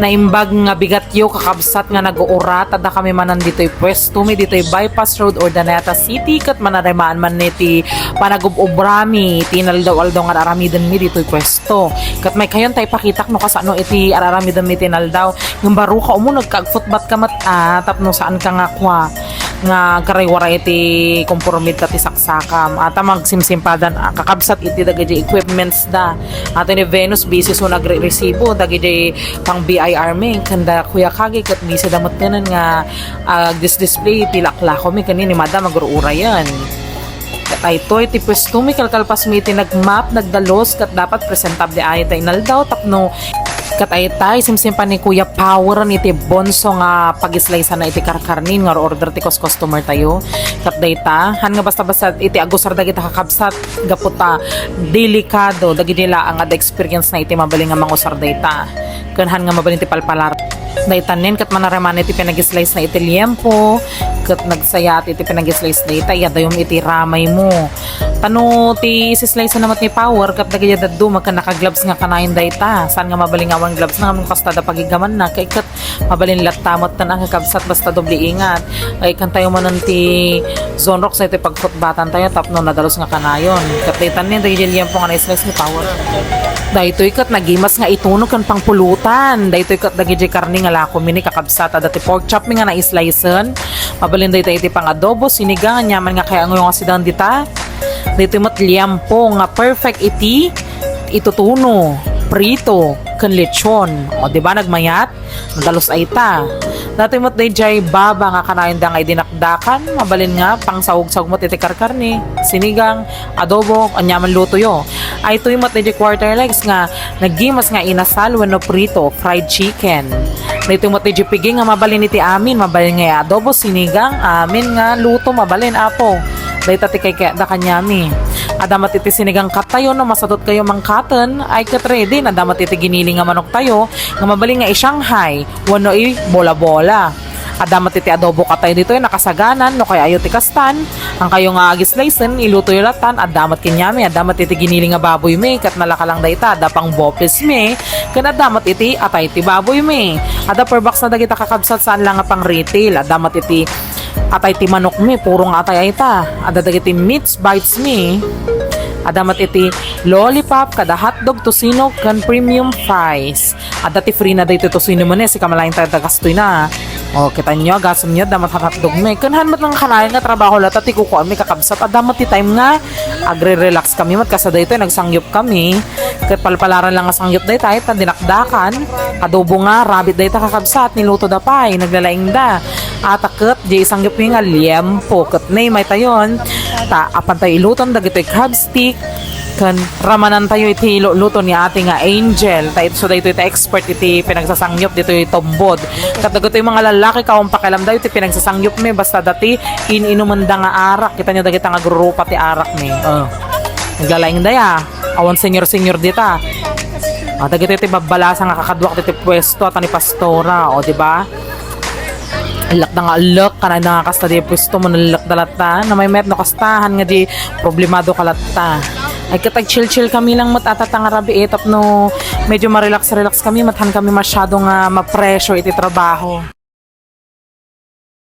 naimbag nga bigatyo kakabsat nga nag-uurat ada kami manan dito'y pwesto mi dito'y bypass road Urdaneta City kat manarimaan man niti panagub-ubrami tinaldaw-aldaw nga aramiden mi dito'y pwesto kat may kayon tay pakitak no kasano iti aramiden mi tinaldaw ng baro ka umo nagkagfutbat ka mat tapno saan ka nga kwa nga karaywara iti kompormit ati saksakam ata magsimsimpadan kakabsat iti dagiti equipments da ato ni Venus busy so nagre-resibo dagiti pang BIR mi kanda kuya kagi kat busy damot kanan nga display iti laklako mi kanini madam magruura yan kat ito iti pwesto mi kalkalpas mi iti nagmap nagdalos kat dapat presentable ay tayo naldaw tapno kataytay simsimpan ni Kuya Power iti bonso nga pagislaysan na iti karkarnin nga order ti customer tayo kat dayta han nga basta-basta iti agusar dagiti kakabsat gaputa delikado dagiti laang nga experience na iti mabaling nga mangusar dayta ken han nga mabaling ti palpalar daytanen kat manaraman iti pinagislice na iti liempo kat nagsayat iti pinagislice dayta yadayom iti ramay mo tano ti sislice namat ni Power kat dagiti daddu magka naka-gloves nga kanayon dayta saan nga mabaling awan gloves na nga kastada pagigaman na kay kat mabalin latamot na ang kakabsat basta doble ingat kay kan tayo manan ti zone rock sa iti pagfutbatan tayo tapno nadalos nga kanayon kat daytanen dagiti liempo nga na-slice ni Power daytoy kat nagimas nga ituno kan pangpulutan daytoy kat dagiti karni nga lako mini kakabsat dati pork chop mi nga na-slicen mabalin dayta iti pang adobo sinigang nyaman nga kaya ang asidan dita dito mat liampo nga perfect iti itutuno prito ken lechon o di ba nagmayat nadalos ay ta dati mat dayjay baba nga kanayon da nga dinakdakan mabalin nga pang sawog-sawog mo iti karkarni sinigang adobo anyaman luto yo ay ito mat dayjay quarter legs nga naggimas nga inasal wenno prito fried chicken dito mat dayjay pigi nga mabalin iti amin mabalin nga adobo sinigang amin nga luto mabalin apo dayta ti kay da kanyami adamat iti sinigang kat tayo no masadot kayo mangkaten ay kat ready adamat iti giniling nga manok tayo nga mabaling nga i-Shanghai wano i bola-bola adamat iti adobo kat tayo dito nakasaganan no kay ayo ti kastan ang kayo nga agislaysen iluto yung latan adamat kinyami adamat iti giniling nga baboy mi kat nalakalang dayta adapang boples mi ken adamat iti atay ti baboy mi ada per box na dagita kakabsat saan lang nga pang retail adamat iti atay ti manok mi purong atay ay ta ada dagiti meats bites mi adamat iti lollipop kada hotdog tosino kan premium fries ada ti free na dayto tosino mo si kamalain tayo dagastoy na o kita nyo gasam nyo damat hotdog mi kanhan mat lang kanayan nga trabaho lata ti kukuan mi kakabsat adamat ti time nga agre-relax kami mat kasa dayto nagsangyup kami ket palpalaran lang nga sangyup dayta ta dinakdakan adobo nga rabbit dayta kakabsat niluto da pay naglalaing da ataket di sangyup mi nga liempo ket nay may tayon ta apan tayo iluton dagitoy crab stick kan ramanan tayo iti luto ni ate nga Angel tayo so dayto iti expert iti pinagsasangyup dito iti tombod kat dagitoy mga lalaki kaong pakialam dayo iti pinagsasangyup mi basta dati ininuman da nga arak kita nyo dagita nga grupa ti arak mi naglalaing daya awan senior dita dagito iti babalasa nga kakadwak iti pwesto at ni pastora o di ba alak na nga alak ka na nga kasta di pwesto mo nalak dalata na may met no kastahan nga di problemado kalata ay katag chill kami lang matatatang arabi etap no medyo ma-relax kami mathan kami masyado nga ma-pressure iti trabaho